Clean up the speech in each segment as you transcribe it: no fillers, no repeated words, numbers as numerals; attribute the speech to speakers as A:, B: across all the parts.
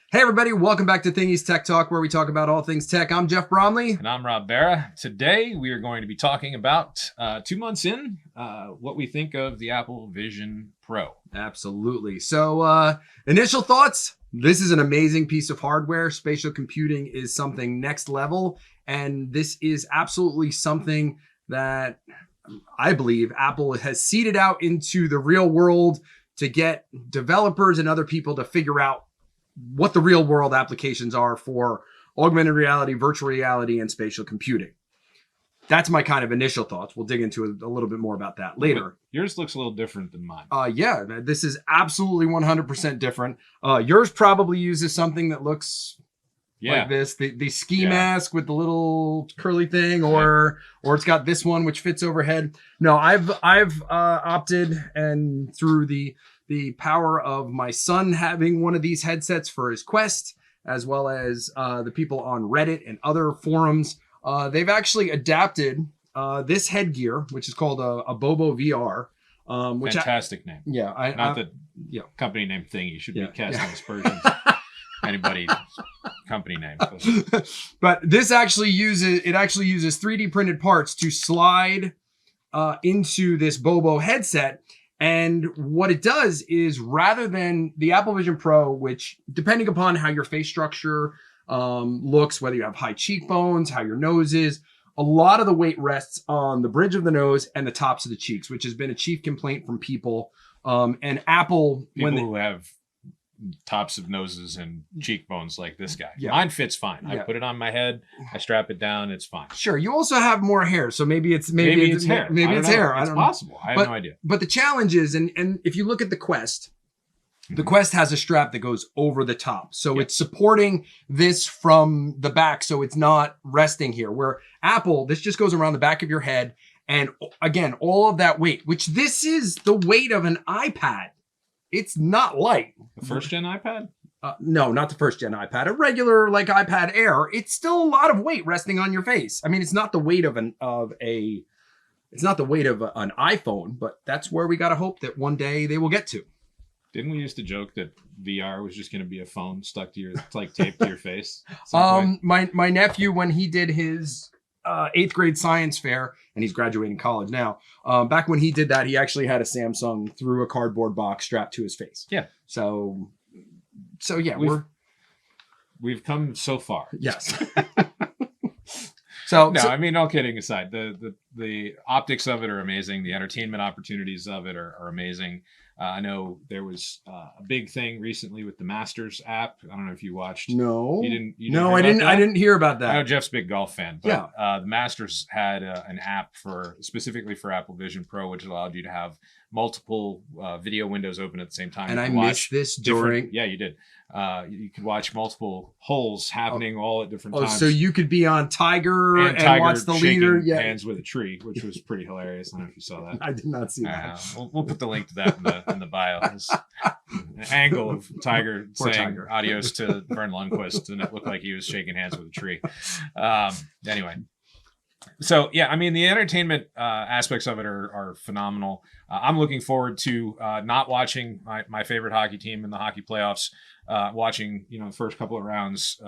A: Hey everybody, welcome back to Thingies Tech Talk, where we talk about all things tech. I'm Jeff Bromley.
B: And I'm Rob Barra. Today we are going to be talking about 2 months in, what we think of the Apple Vision Pro.
A: Absolutely. So initial thoughts, this is an amazing piece of hardware. Spatial computing is something next level, and this is absolutely something that I believe Apple has seeded out into the real world to get developers and other people to figure out what the real world applications are for augmented reality, virtual reality, and spatial computing. That's my kind of initial thoughts. We'll dig into a little bit more about that later.
B: But yours looks a little different than mine.
A: Yeah, this is absolutely 100% different. Yours probably uses something that looks like this, the ski mask with the little curly thing, or it's got this one which fits overhead. No, I've opted, and through the power of my son having one of these headsets for his Quest, as well as the people on Reddit and other forums, they've actually adapted this headgear, which is called a Bobo VR. Which
B: Fantastic name.
A: Yeah.
B: Not the company name thing. You should be casting aspersions. Anybody's company name.
A: But this actually uses 3D printed parts to slide into this Bobo headset. And what it does is, rather than the Apple Vision Pro, which depending upon how your face structure looks, whether you have high cheekbones, how your nose is, a lot of the weight rests on the bridge of the nose and the tops of the cheeks, which has been a chief complaint from people. And Apple,
B: who have tops of noses and cheekbones like this guy. Mine fits fine. I put it on my head, I strap it down, it's fine.
A: Sure. You also have more hair, so maybe it's hair.
B: Maybe it's hair.
A: It's
B: possible. I have no idea.
A: But the challenge is, and if you look at the Quest, the Quest has a strap that goes over the top. So it's supporting this from the back, so it's not resting here. Where Apple, this just goes around the back of your head. And again, all of that weight, which this is the weight of an iPad. It's not light.
B: The first gen iPad?
A: No, not the first gen iPad. A regular like iPad Air. It's still a lot of weight resting on your face. I mean, it's not the weight of an iPhone, but that's where we got to hope that one day they will get to.
B: Didn't we used to joke that VR was just going to be a phone stuck to taped to your face?
A: My nephew, when he did his 8th grade science fair, and he's graduating college now. Back when he did that, he actually had a Samsung through a cardboard box strapped to his face.
B: Yeah.
A: So yeah,
B: we've come so far.
A: Yes.
B: I mean, all kidding aside, the optics of it are amazing. The entertainment opportunities of it are amazing. I know there was a big thing recently with the Masters app. I don't know if you watched.
A: No,
B: you didn't.
A: I didn't hear about that.
B: I know Jeff's a big golf fan, but the Masters had an app specifically for Apple Vision Pro, which allowed you to have multiple video windows open at the same time.
A: And I missed this during.
B: Yeah, you did. You could watch multiple holes happening all at different times.
A: So you could be on Tiger and watch the leader.
B: Hands with a tree, which was pretty hilarious. I don't know if you saw that.
A: I did not see that.
B: We'll put the link to that in the bio. An angle of Tiger saying adios to Vern Lundquist, and it looked like he was shaking hands with a tree. Anyway. So, yeah, I mean, the entertainment aspects of it are phenomenal. I'm looking forward to not watching my favorite hockey team in the hockey playoffs, watching, the first couple of rounds,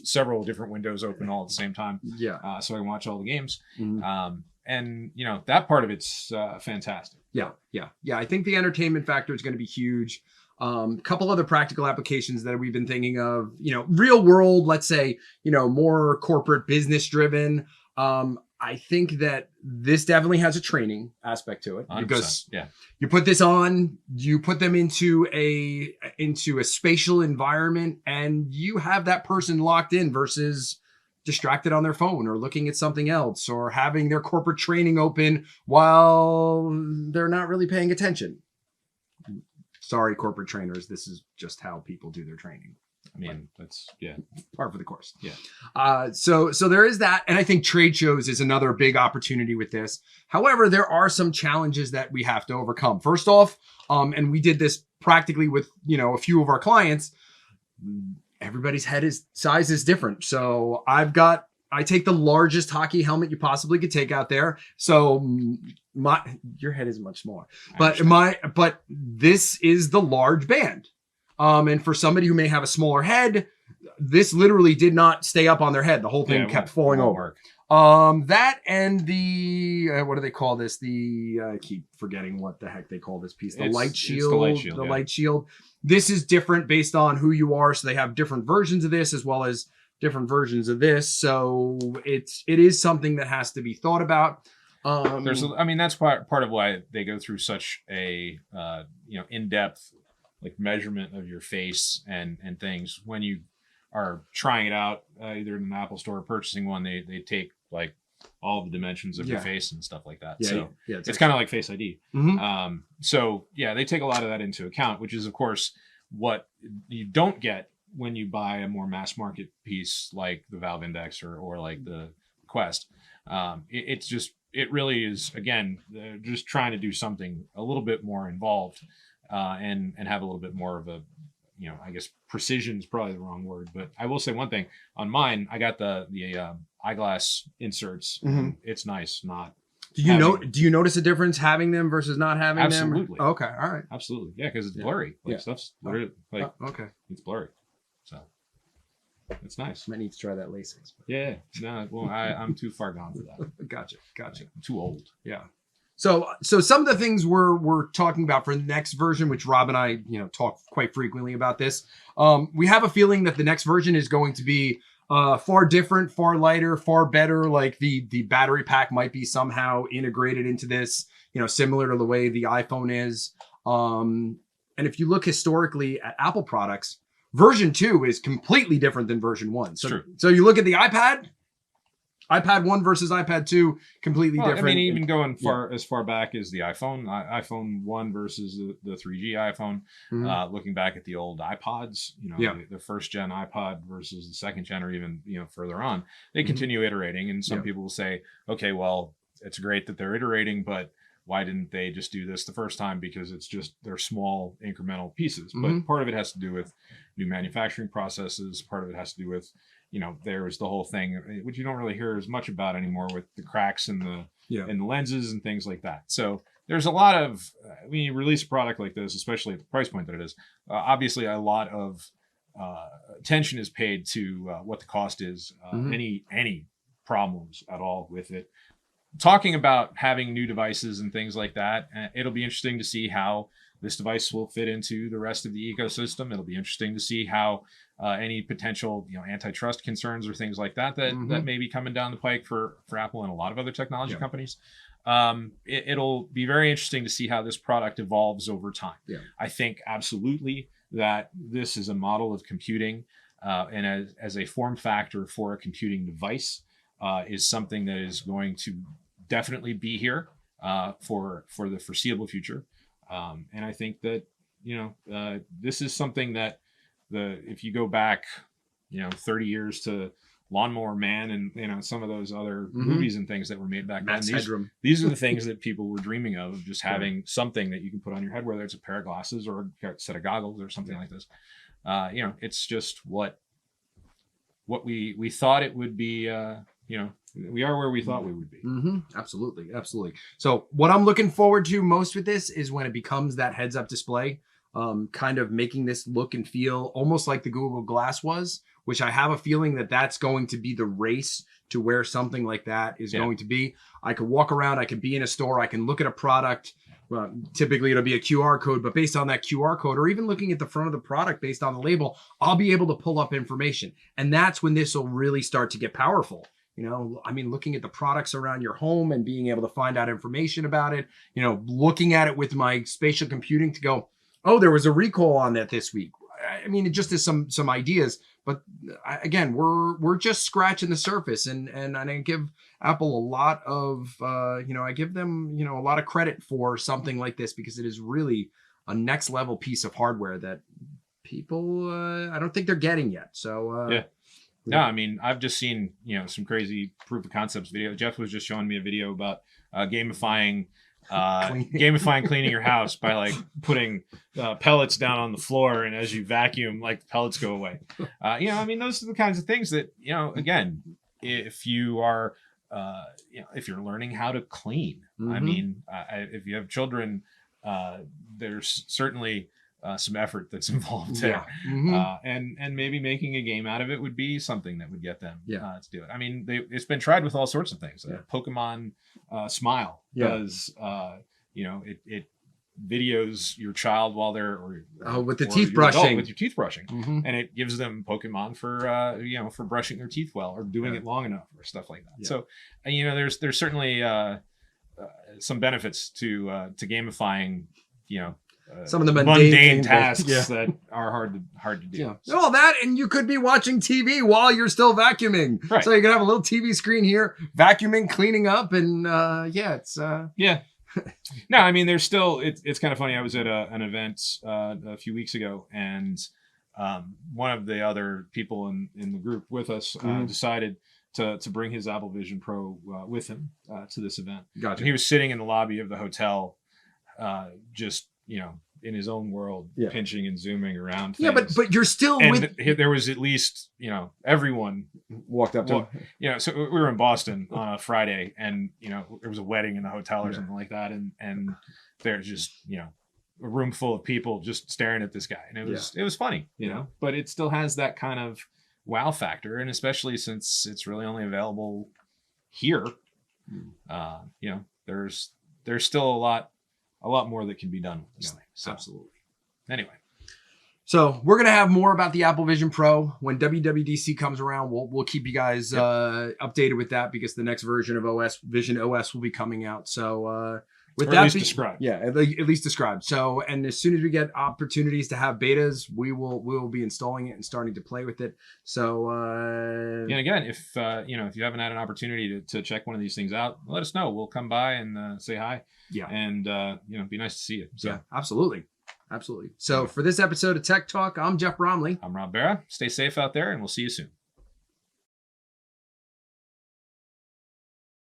B: several different windows open all at the same time.
A: Yeah.
B: So I can watch all the games.
A: Mm-hmm.
B: And, that part of it's fantastic.
A: Yeah. I think the entertainment factor is going to be huge. Couple other practical applications that we've been thinking of, real world, let's say, more corporate business driven. I think that this definitely has a training aspect to it, because you put this on, you put them into a spatial environment, and you have that person locked in versus distracted on their phone or looking at something else or having their corporate training open while they're not really paying attention. Sorry, corporate trainers. This is just how people do their training.
B: I mean, that's
A: par for the course.
B: Yeah.
A: So there is that, and I think trade shows is another big opportunity with this. However, there are some challenges that we have to overcome. First off, and we did this practically with a few of our clients. Everybody's size is different. So I take the largest hockey helmet you possibly could take out there. So your head is much smaller, but this is the large band. And for somebody who may have a smaller head, this literally did not stay up on their head. The whole thing kept falling over. That and the what do they call this? I keep forgetting what the heck they call this piece. The light shield. The light shield. This is different based on who you are. So they have different versions of this as well as different versions of this. So it is something that has to be thought about.
B: That's part of why they go through such a in-depth like measurement of your face and things when you are trying it out either in an Apple store or purchasing one. They take like all the dimensions of your face and stuff like that. It's kind of like Face ID.
A: Mm-hmm.
B: They take a lot of that into account, which is of course what you don't get when you buy a more mass market piece like the Valve Index or like the Quest. It really is, again, just trying to do something a little bit more involved and have a little bit more of a, I guess precision is probably the wrong word, but I will say one thing. On mine, I got the eyeglass inserts.
A: Mm-hmm.
B: It's nice. Not.
A: Do you notice a difference having them versus not having them?
B: Absolutely.
A: Okay. All right.
B: Absolutely. Yeah, because it's blurry. Stuff's literally
A: okay.
B: It's blurry. So it's nice.
A: Might need to try that LASIK.
B: Yeah. No. Well, I'm too far gone for that.
A: Gotcha.
B: I'm too old.
A: Yeah. So some of the things we're talking about for the next version, which Rob and I, talk quite frequently about this. We have a feeling that the next version is going to be far different, far lighter, far better. Like the battery pack might be somehow integrated into this, similar to the way the iPhone is. And if you look historically at Apple products, version 2 is completely different than version 1. So you look at the iPad 1 versus iPad 2, completely different.
B: I mean, even going as far back as the iPhone 1 versus the 3G iPhone,
A: Mm-hmm.
B: Looking back at the old iPods, the first gen iPod versus the second gen, or even, further on, they
A: Mm-hmm.
B: continue iterating. And some people will say, okay, well, it's great that they're iterating, but why didn't they just do this the first time? Because they're small incremental pieces.
A: Mm-hmm.
B: But part of it has to do with new manufacturing processes. Part of it has to do with, there's the whole thing, which you don't really hear as much about anymore, with the cracks in the lenses and things like that. So there's a lot of, when you release a product like this, especially at the price point that it is, obviously a lot of attention is paid to what the cost is, any problems at all with it. Talking about having new devices and things like that, it'll be interesting to see how this device will fit into the rest of the ecosystem. It'll be interesting to see how any potential antitrust concerns or things like that may be coming down the pike for Apple and a lot of other technology companies. It'll be very interesting to see how this product evolves over time. I think absolutely that this is a model of computing and as a form factor for a computing device is something that is going to definitely be here for the foreseeable future. And I think that, this is something that if you go back, 30 years to Lawnmower Man and, some of those other movies and things that were made back then, these are the things that people were dreaming of just having something that you can put on your head, whether it's a pair of glasses or a set of goggles or something like this. It's just what we thought it would be, we are where we thought we would be.
A: Mm-hmm. Absolutely. So what I'm looking forward to most with this is when it becomes that heads-up display, kind of making this look and feel almost like the Google Glass was, which I have a feeling that that's going to be the race to where something like that is going to be. I could walk around, I could be in a store, I can look at a product. Well, typically it'll be a QR code, but based on that QR code, or even looking at the front of the product based on the label, I'll be able to pull up information. And that's when this will really start to get powerful. Looking at the products around your home and being able to find out information about it, looking at it with my spatial computing to go, oh, there was a recall on that this week. It just is some ideas, but again, we're just scratching the surface, and I give Apple a lot of, I give them, a lot of credit for something like this, because it is really a next level piece of hardware that people, I don't think they're getting yet. So,
B: No, I've just seen, some crazy proof of concepts video. Jeff was just showing me a video about gamifying cleaning your house by like putting pellets down on the floor, and as you vacuum, like the pellets go away. Those are the kinds of things that, again, if you are, if you're learning how to clean, if you have children, there's certainly some effort that's involved there.
A: Yeah. Mm-hmm.
B: And maybe making a game out of it would be something that would get them
A: Yeah.
B: to do it. I mean, it's been tried with all sorts of things.
A: Yeah.
B: Pokemon Smile
A: Yeah.
B: does, it videos your child while they're
A: with the
B: or
A: teeth
B: your adult
A: brushing.
B: with your teeth brushing,
A: Mm-hmm.
B: and it gives them Pokemon for brushing their teeth well or doing
A: Yeah.
B: it long enough or stuff like that.
A: Yeah.
B: So there's certainly some benefits to gamifying
A: Some of the mundane things,
B: tasks
A: yeah.
B: that are hard to do.
A: Yeah. All that, and you could be watching TV while you're still vacuuming.
B: Right.
A: So you can have a little TV screen here, vacuuming, cleaning up, and it's
B: Yeah. No, I mean, there's still, it's kind of funny. I was at an event a few weeks ago, and one of the other people in the group with us decided to bring his Apple Vision Pro with him to this event.
A: Gotcha.
B: And he was sitting in the lobby of the hotel, just, in his own world,
A: Yeah.
B: pinching and zooming around.
A: Yeah,
B: things.
A: but you're still
B: and
A: with.
B: there was at least, everyone
A: Walked up to him.
B: so we were in Boston on a Friday, and there was a wedding in the hotel or
A: Yeah.
B: something like that, and there's just a room full of people just staring at this guy, and it was funny, but it still has that kind of wow factor, and especially since it's really only available here, there's still a lot more that can be done with this thing. So
A: Absolutely.
B: anyway.
A: So we're gonna have more about the Apple Vision Pro when WWDC comes around. We'll keep you guys updated with that, because the next version of Vision OS will be coming out. So with
B: Or
A: that,
B: at least described.
A: Yeah, at least described. So, and as soon as we get opportunities to have betas, we will be installing it and starting to play with it. So
B: And again, if you haven't had an opportunity to check one of these things out, let us know. We'll come by and say hi.
A: Yeah.
B: And be nice to see you. So
A: yeah, absolutely. So for this episode of Tech Talk, I'm Jeff Bromley.
B: I'm Rob Barra. Stay safe out there, and we'll see you soon.